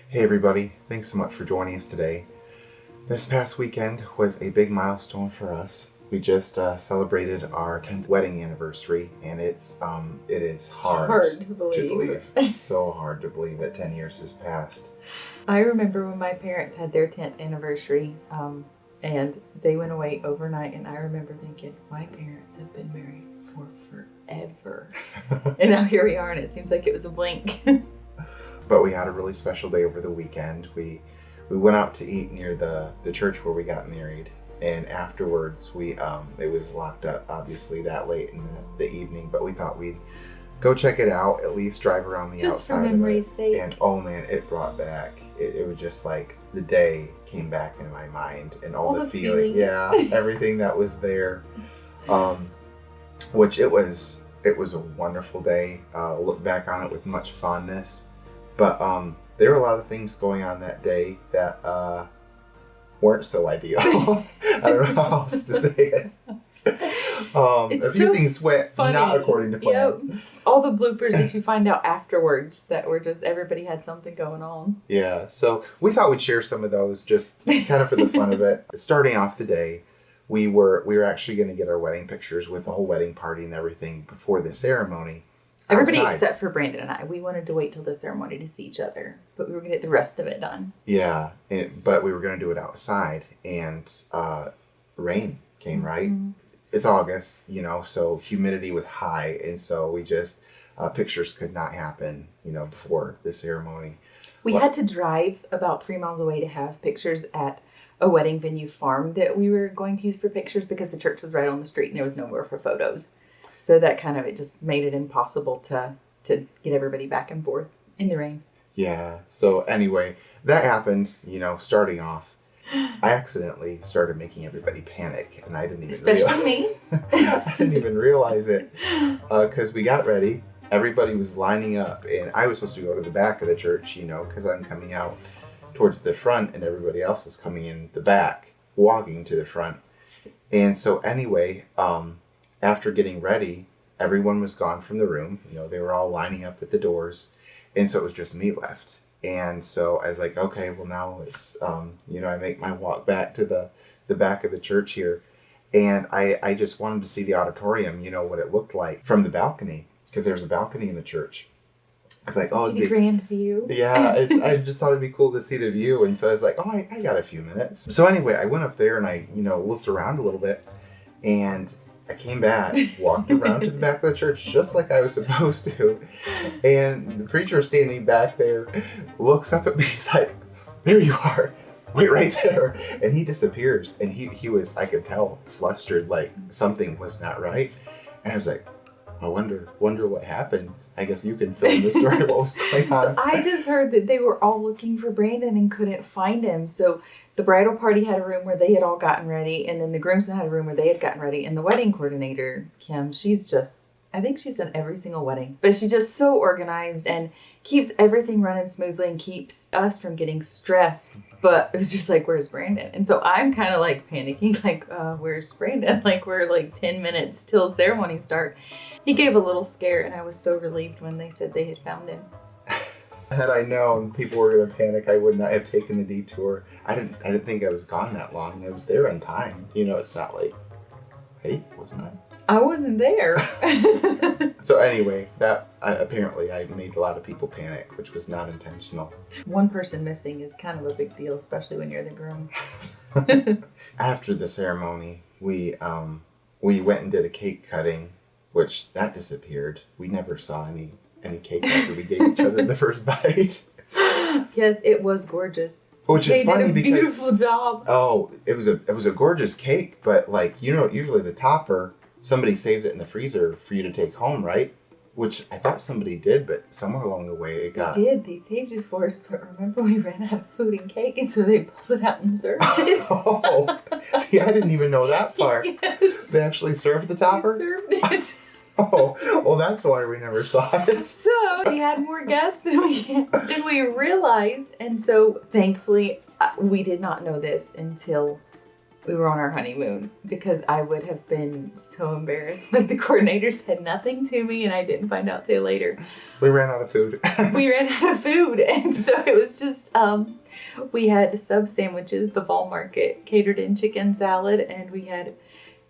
Hey everybody, thanks so much for joining us today. This past weekend was a big milestone for us. We just celebrated our 10th wedding anniversary, and it is hard to believe. It's so hard to believe that 10 years has passed. I remember when my parents had their 10th anniversary, and they went away overnight, and I remember thinking, my parents have been married for forever. And now here we are, and it seems like it was a blink. But we had a really special day over the weekend. We went out to eat near the church where we got married, and afterwards it was locked up obviously that late in the evening, but we thought we'd go check it out, at least drive around the Just outside for memory's of it. sake. And oh man, it brought back, it was just like the day came back in my mind, and all the feeling. Yeah, everything that was there. Which it was a wonderful day. Look back on it with much fondness. But there were a lot of things going on that day that weren't so ideal. I don't know how else to say it. A few things went not according to plan. Yep. All the bloopers that you find out afterwards that were just everybody had something going on. Yeah, so we thought we'd share some of those just kind of for the fun of it. Starting off the day, we were actually going to get our wedding pictures with the whole wedding party and everything before the ceremony. Everybody outside. except for Brandon and I. We wanted to wait till the ceremony to see each other, but we were going to get the rest of it done. Yeah, but we were going to do it outside, and rain came, right? Mm-hmm. It's August, so humidity was high, and so we just, pictures could not happen, before the ceremony. We had to drive about 3 miles away to have pictures at a wedding venue farm that we were going to use for pictures because the church was right on the street and there was nowhere for photos. So that kind of, it just made it impossible to get everybody back and forth in the rain. Yeah, so anyway, that happened, starting off. I accidentally started making everybody panic, and I didn't even Especially me. I didn't even realize it, because we got ready. Everybody was lining up, and I was supposed to go to the back of the church, because I'm coming out towards the front, and everybody else is coming in the back, walking to the front. And so anyway, after getting ready, everyone was gone from the room. They were all lining up at the doors. And so it was just me left. And so I was like, okay, well now it's, I make my walk back to the back of the church here. And I just wanted to see the auditorium, what it looked like from the balcony, because there's a balcony in the church. I was like, oh, the grand view. Yeah, I just thought it'd be cool to see the view. And so I was like, oh, I got a few minutes. So anyway, I went up there and I, looked around a little bit, and I came back, walked around to the back of the church just like I was supposed to. And the preacher standing back there looks up at me. He's like, there you are. Wait right there. And he disappears. And he was, I could tell, flustered, like something was not right. And I was like, I wonder what happened. I guess you can fill in the story of what was going on. So I just heard that they were all looking for Brandon and couldn't find him. So the bridal party had a room where they had all gotten ready, and then the groomsmen had a room where they had gotten ready. And the wedding coordinator, Kim, I think she's done every single wedding, but she's just so organized and keeps everything running smoothly and keeps us from getting stressed. But it was just like, where's Brandon? And so I'm kind of like panicking, like, where's Brandon? Like, we're like 10 minutes till ceremony start. He gave a little scare, and I was so relieved when they said they had found him. Had I known people were going to panic, I would not have taken the detour. I didn't think I was gone that long. I was there on time. It's not like, hey, wasn't I? I wasn't there. So anyway, apparently I made a lot of people panic, which was not intentional. One person missing is kind of a big deal, especially when you're the groom. After the ceremony, we went and did a cake cutting, which that disappeared. We never saw any cake after we gave each other the first bite. Yes, it was gorgeous. Which is funny because they did a beautiful job. Oh, it was a gorgeous cake, but usually the topper, somebody saves it in the freezer for you to take home, right? Which I thought somebody did, but somewhere along the way it got... They saved it for us, but remember we ran out of food and cake, and so they pulled it out and served it. Oh, see, I didn't even know that part. Yes. They actually served the topper? They served it. Oh, well, that's why we never saw it. So we had more guests than we realized, and so thankfully we did not know this until we were on our honeymoon, because I would have been so embarrassed. But the coordinator said nothing to me, and I didn't find out till later. We ran out of food. We ran out of food, and so it was just, we had sub sandwiches, the fall market catered in chicken salad, and we had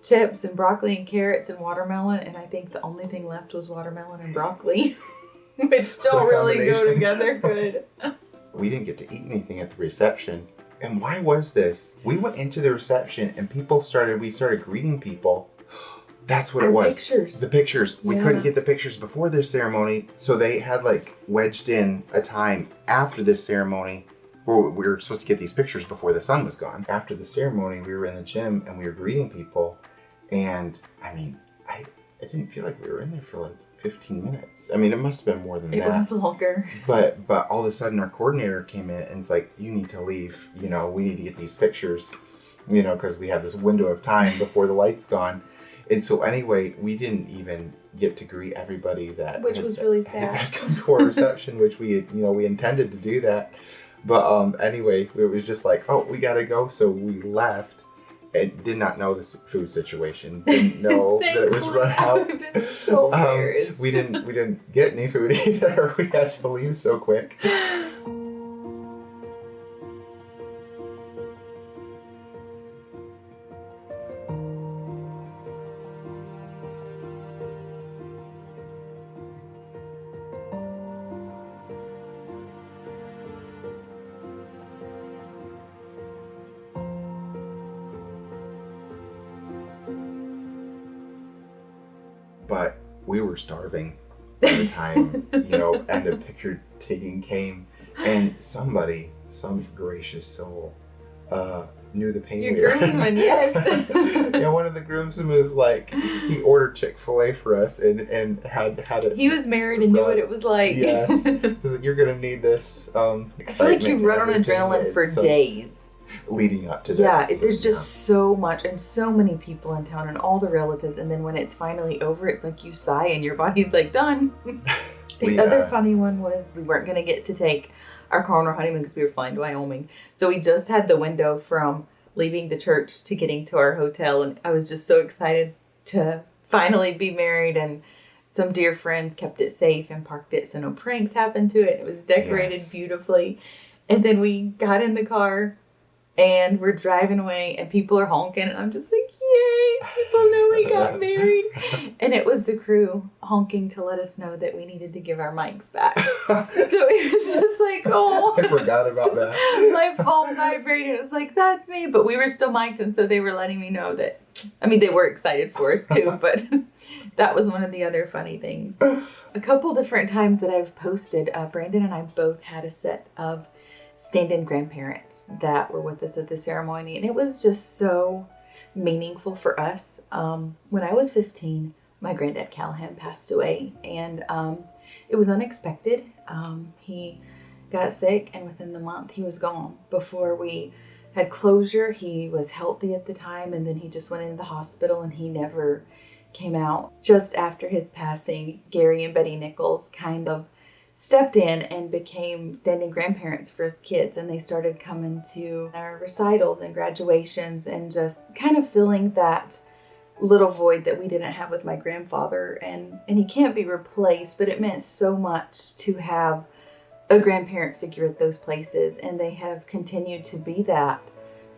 chips and broccoli and carrots and watermelon, and I think the only thing left was watermelon and broccoli, which don't really go together good. We didn't get to eat anything at the reception. And why was this? We went into the reception and we started greeting people. That's what it was. Pictures. The pictures. We Yeah. couldn't get the pictures before this ceremony, so they had like wedged in a time after this ceremony where we were supposed to get these pictures before the sun was gone. After the ceremony, we were in the gym and we were greeting people. And I mean, I didn't feel like we were in there for like 15 minutes. I mean, it must have been more than that. It was longer. But all of a sudden our coordinator came in and it's like, you need to leave. You know, we need to get these pictures, you know, because we have this window of time before the light's gone. And so anyway, we didn't even get to greet everybody that was really sad. had come to our reception, which we intended to do that. But anyway, it was just like, oh, we got to go. So we left. And did not know this food situation. Didn't know that it was run out. I would have been so embarrassed. We didn't get any food either. We had to leave so quick. But we were starving by the time, end of picture taking came. And some gracious soul, knew the pain we were in. Groomsman, yes. Yeah, one of the groomsmen was like, he ordered Chick-fil-A for us and had it. He was married and knew what it was like. Yes. So you're going to need this excitement. I feel like you run on adrenaline for days. Leading up to that. Yeah, there's just so much and so many people in town and all the relatives. And then when it's finally over, it's like you sigh and your body's like, done. The other funny one was we weren't going to get to take our car on our honeymoon because we were flying to Wyoming. So we just had the window from leaving the church to getting to our hotel. And I was just so excited to finally be married. And some dear friends kept it safe and parked it so no pranks happened to it. It was decorated beautifully. And then we got in the car and we're driving away and people are honking and I'm just like, yay, people know we got married. And it was the crew honking to let us know that we needed to give our mics back. So it was just like, oh. I forgot about that. My phone vibrated. It was like, that's me. But we were still mic'd, and so they were letting me know that, I mean, they were excited for us too, but that was one of the other funny things. A couple different times that I've posted, Brandon and I both had a set of stand-in grandparents that were with us at the ceremony, and it was just so meaningful for us. When I was 15, my granddad Callahan passed away, and it was unexpected. He got sick, and within the month he was gone. Before we had closure, he was healthy at the time, and then he just went into the hospital and he never came out. Just after his passing, Gary and Betty Nichols kind of stepped in and became stand-in grandparents for his kids, and they started coming to our recitals and graduations and just kind of filling that little void that we didn't have with my grandfather. And he can't be replaced, but it meant so much to have a grandparent figure at those places, and they have continued to be that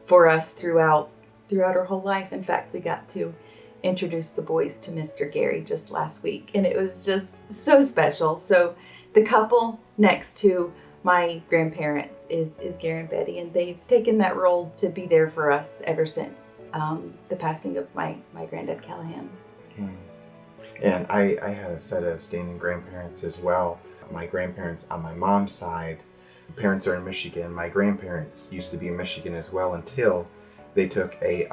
for us throughout our whole life. In fact, we got to introduce the boys to Mr. Gary just last week, and it was just so special. So the couple next to my grandparents is Gary and Betty, and they've taken that role to be there for us ever since the passing of my granddad Callahan. And I had a set of stand-in grandparents as well. My grandparents on my mom's side, parents are in Michigan. My grandparents used to be in Michigan as well until they took a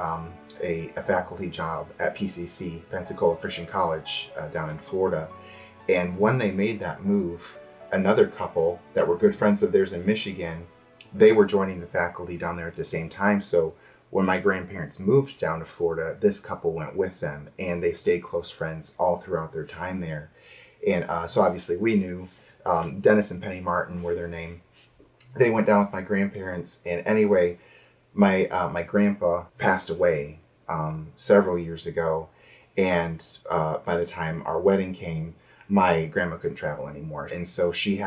faculty job at PCC, Pensacola Christian College, down in Florida. And when they made that move, another couple that were good friends of theirs in Michigan, they were joining the faculty down there at the same time. So when my grandparents moved down to Florida, this couple went with them, and they stayed close friends all throughout their time there. And so obviously we knew Dennis and Penny Martin were their name. They went down with my grandparents, and anyway, my grandpa passed away several years ago, and by the time our wedding came, my grandma couldn't travel anymore, and so she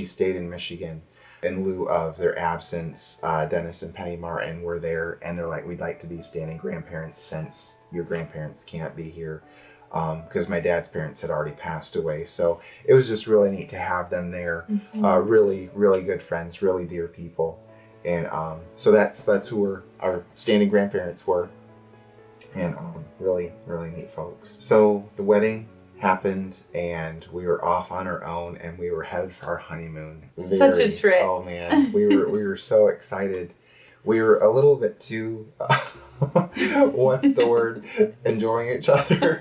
stayed in Michigan. In lieu of their absence, Dennis and Penny Martin were there, and they're like, we'd like to be standing grandparents since your grandparents can't be here, because my dad's parents had already passed away. So it was just really neat to have them there. Really, really good friends, really dear people. And so that's who our standing grandparents were. And really, really neat folks. So the wedding happened, and we were off on our own, and we were headed for our honeymoon. Such a trip. Oh man, we were so excited. We were a little bit too what's the word, enjoying each other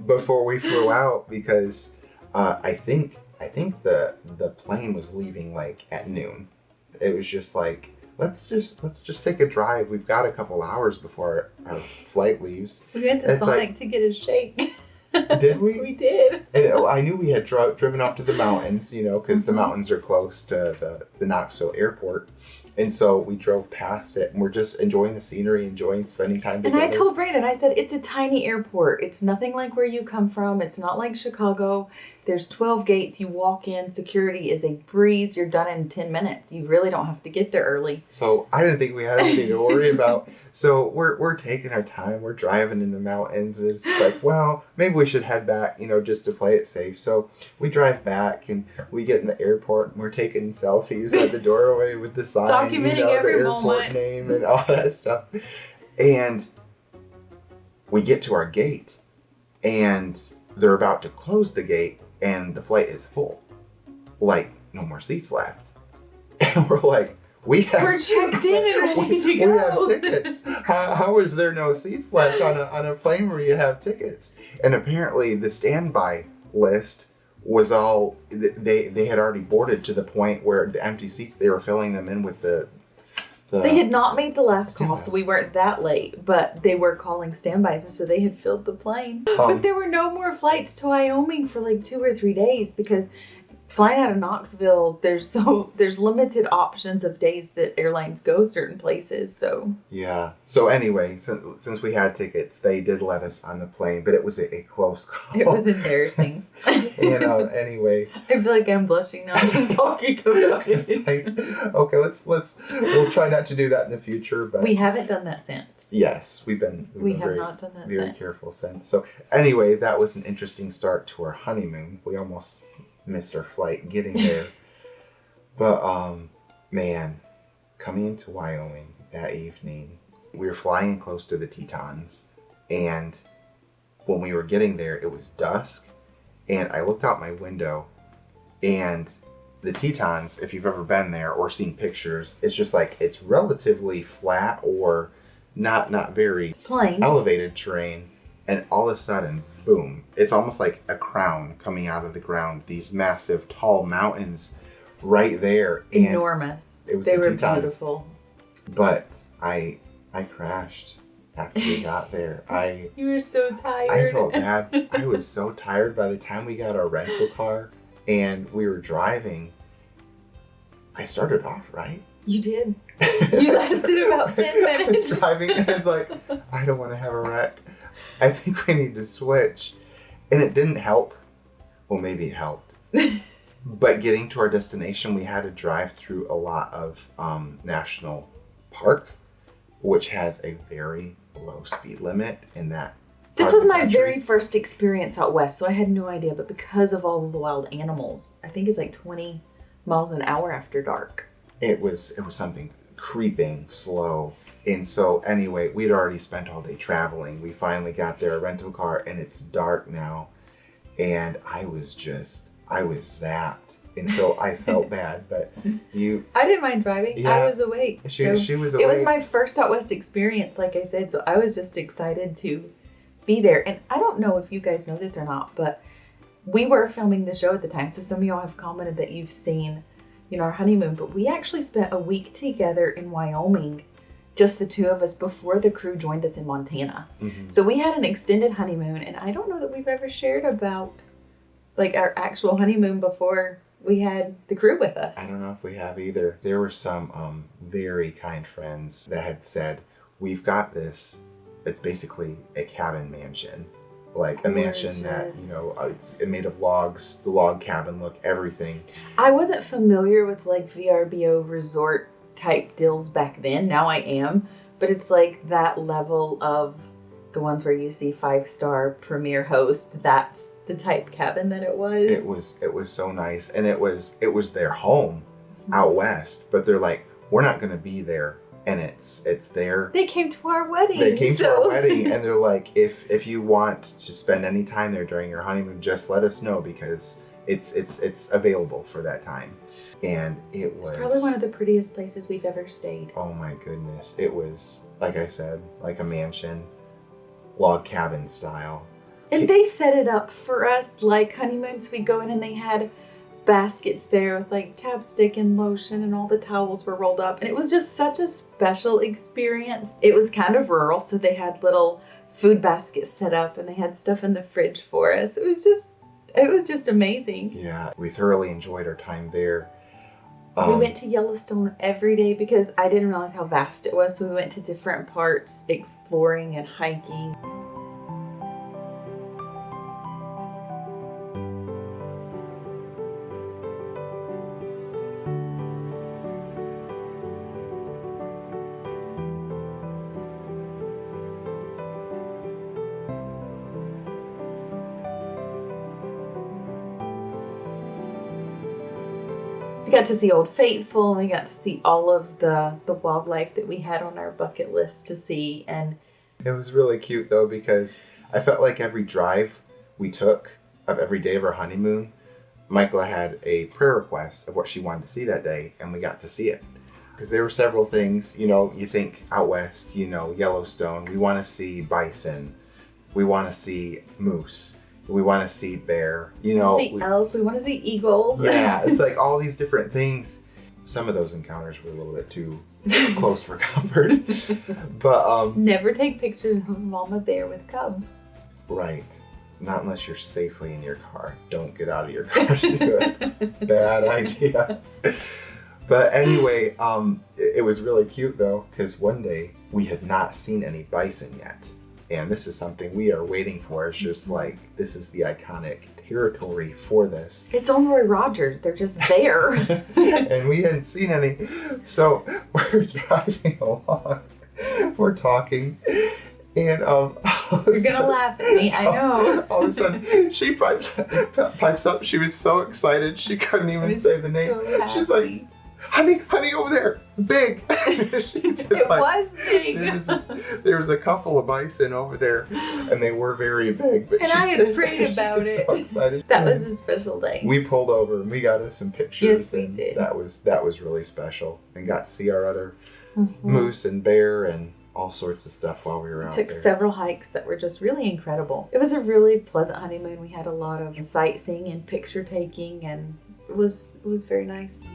before we flew out, because I think the plane was leaving like at noon. It was just like, let's just take a drive. We've got a couple hours before our flight leaves. We went to Sonic to get a shake. Did we? We did. And I knew we had driven off to the mountains, because the mountains are close to the Knoxville airport. And so we drove past it, and we're just enjoying the scenery, enjoying spending time together. And I told Brandon, I said, it's a tiny airport. It's nothing like where you come from. It's not like Chicago. There's 12 gates. You walk in. Security is a breeze. You're done in 10 minutes. You really don't have to get there early. So I didn't think we had anything to worry about. So we're taking our time. We're driving in the mountains. It's like, well, maybe we should head back, just to play it safe. So we drive back, and we get in the airport, and we're taking selfies at the doorway with the sign, documenting every the airport moment, name and all that stuff. And we get to our gate, and they're about to close the gate, and the flight is full. Like, no more seats left. And we're like, we're checked in and ready to go. We have tickets. How is there no seats left on a plane where you have tickets? And apparently the standby list was all, they had already boarded to the point where the empty seats, they were filling them in with the they had not made the last call, so we weren't that late, but they were calling standbys, and so they had filled the plane. But there were no more flights to Wyoming for like 2 or 3 days, because flying out of Knoxville, there's limited options of days that airlines go certain places. So yeah. So anyway, since we had tickets, they did let us on the plane, but it was a close call. It was embarrassing. Anyway, I feel like I'm blushing now just talking about it. Okay, we'll try not to do that in the future. But we haven't done that since. Yes, we have very, not done that very since. careful since. So anyway, that was an interesting start to our honeymoon. We almost missed our flight getting there. But man, coming into Wyoming that evening, we were flying close to the Tetons, and when we were getting there, it was dusk, and I looked out my window, and the Tetons, if you've ever been there or seen pictures, it's just like, it's relatively flat or not very elevated terrain, and all of a sudden, boom, it's almost like a crown coming out of the ground. These massive, tall mountains right there. And enormous. It was they the were Tetons. Beautiful. But I crashed after we got there. You were so tired. I felt bad. I was so tired by the time we got our rental car and we were driving. I started off right. You did. You lasted about 10 minutes. I was driving and I was like, I don't want to have a wreck. I think we need to switch. And it didn't help. Well, maybe it helped. But getting to our destination, we had to drive through a lot of national park, which has a very low speed limit in that. This was my very first experience out west, so I had no idea. But because of all of the wild animals, I think it's like 20 miles an hour after dark. It was something creeping slow. And so anyway, we'd already spent all day traveling. We finally got there, a rental car, and it's dark now. And I was zapped. And so I felt bad, but I didn't mind driving. Yeah, I was awake. She was awake. It was my first out west experience, like I said, so I was just excited to be there. And I don't know if you guys know this or not, but we were filming the show at the time, so some of y'all have commented that you've seen, our honeymoon, but we actually spent a week together in Wyoming, just the two of us, before the crew joined us in Montana. Mm-hmm. So we had an extended honeymoon, and I don't know that we've ever shared about like our actual honeymoon before we had the crew with us. I don't know if we have either. There were some very kind friends that had said, we've got this. It's basically a cabin mansion. Like a mansion that, you know, it's made of logs, the log cabin look, everything. I wasn't familiar with like VRBO resort type deals back then. Now I am. But it's like that level of the ones where you see 5-star premier host. That's the type cabin that it was. It was so nice. And it was their home out west. But they're like, we're not going to be there. And it's there. They came to our wedding. They came to our wedding, and they're like, if you want to spend any time there during your honeymoon, just let us know because it's available for that time. And it's probably one of the prettiest places we've ever stayed. Oh my goodness. It was, like I said, like a mansion, log cabin style. And they set it up for us like honeymoons. We go in and they had baskets there with like chapstick and lotion and all the towels were rolled up, and it was just such a special experience. It was kind of rural, so they had little food baskets set up and they had stuff in the fridge for us. It was just amazing. Yeah, we thoroughly enjoyed our time there. We went to Yellowstone every day because I didn't realize how vast it was, so we went to different parts exploring and hiking. We got to see Old Faithful, and we got to see all of the wildlife that we had on our bucket list to see. And it was really cute though, because I felt like every drive we took of every day of our honeymoon, Michaela had a prayer request of what she wanted to see that day, and we got to see it. Because there were several things, you know, you think out west, you know, Yellowstone, we want to see bison, we want to see moose. We want to see bear, you know. We want to see elk. We want to see eagles. Yeah, it's like all these different things. Some of those encounters were a little bit too close for comfort. But never take pictures of mama bear with cubs. Right. Not unless you're safely in your car. Don't get out of your car to do it. Bad idea. But anyway, it was really cute though, because one day we had not seen any bison yet. And this is something we are waiting for. It's just like, this is the iconic territory for this. It's on Roy Rogers. They're just there. And we hadn't seen any. So we're driving along. We're talking. And you're gonna laugh at me, I know. All of a sudden, she pipes up. She was so excited she couldn't even say the name. So She's like, honey, over there, big. It was big. There was a couple of bison over there, and they were very big. But I had prayed about it. So excited. That was a special day. We pulled over and we got us some pictures. Yes, we did. That was really special, and got to see our other moose and bear and all sorts of stuff while we were out there. Took several hikes that were just really incredible. It was a really pleasant honeymoon. We had a lot of sightseeing and picture taking, and it was very nice.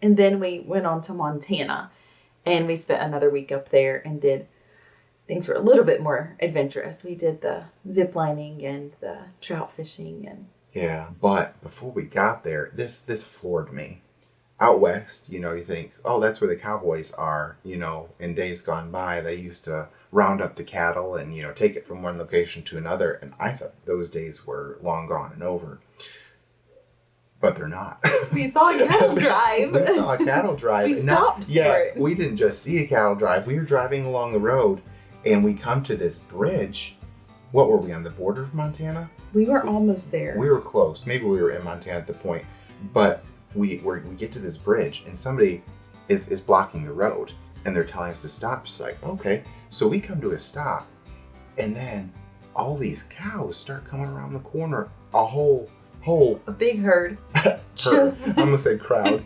And then we went on to Montana, and we spent another week up there and did things were a little bit more adventurous. We did the zip lining and the trout fishing. And yeah, but before we got there, this floored me. Out west, you know, you think, oh, that's where the cowboys are. You know, in days gone by, they used to round up the cattle and, you know, take it from one location to another. And I thought those days were long gone and over. But they're not. We saw a cattle drive. We saw a cattle drive. We stopped for it. We didn't just see a cattle drive. We were driving along the road, and we come to this bridge. What were we, on the border of Montana? We were almost there. We were close. Maybe we were in Montana at the point. But we get to this bridge, and somebody is blocking the road, and they're telling us to stop. It's like, okay. So we come to a stop, and then all these cows start coming around the corner. A big herd. I'm gonna say crowd.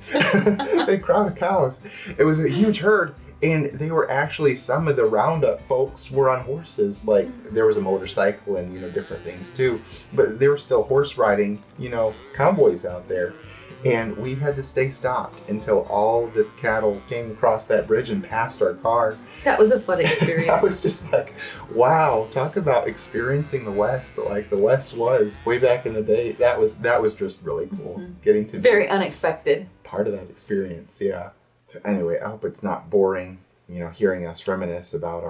Big crowd of cows. It was a huge herd, and they were actually, some of the roundup folks were on horses. Like there was a motorcycle and, you know, different things too. But they were still horse riding, you know, cowboys out there. And we had to stay stopped until all this cattle came across that bridge and passed our car. That was a fun experience. I was just like, wow, talk about experiencing the West like the West was way back in the day. That was just really cool. Getting to very unexpected. Part of that experience, yeah. So anyway, I hope it's not boring, hearing us reminisce about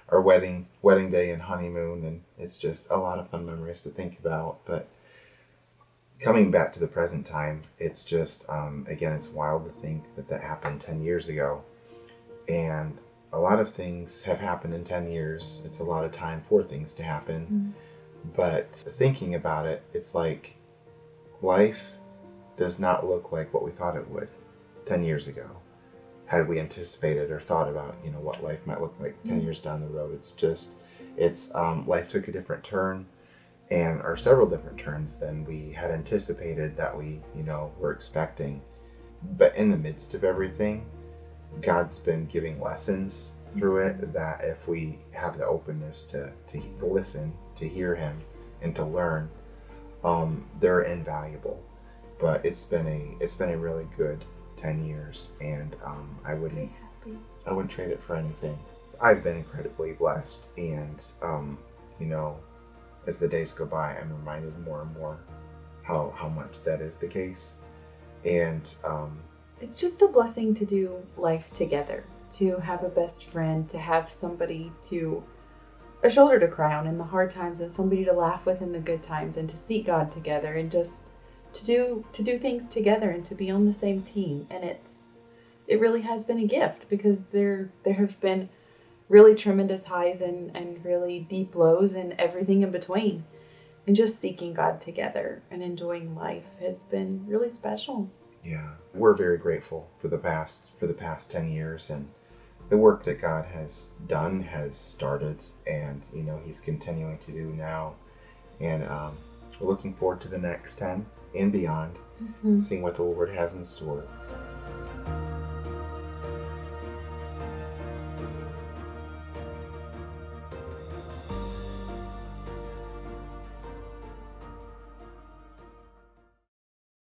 our wedding day and honeymoon, and it's just a lot of fun memories to think about. But coming back to the present time, it's just, again, it's wild to think that happened 10 years ago. And a lot of things have happened in 10 years. It's a lot of time for things to happen. But thinking about it, it's like life does not look like what we thought it would 10 years ago. Had we anticipated or thought about, what life might look like 10 years down the road. Life took a different turn. Or several different turns than we had anticipated that we, were expecting. But in the midst of everything, God's been giving lessons through it that if we have the openness to listen, to hear Him, and to learn, they're invaluable. But it's been a really good 10 years, and I wouldn't trade it for anything. I've been incredibly blessed, and as the days go by, I'm reminded more and more how much that is the case. And it's just a blessing to do life together, to have a best friend, to have somebody a shoulder to cry on in the hard times, and somebody to laugh with in the good times, and to seek God together, and just to do things together, and to be on the same team. And it really has been a gift, because there have been really tremendous highs and really deep lows and everything in between. And just seeking God together and enjoying life has been really special. Yeah, we're very grateful for the past 10 years, and the work that God has done, has started, and He's continuing to do now. And we're looking forward to the next 10 and beyond, seeing what the Lord has in store.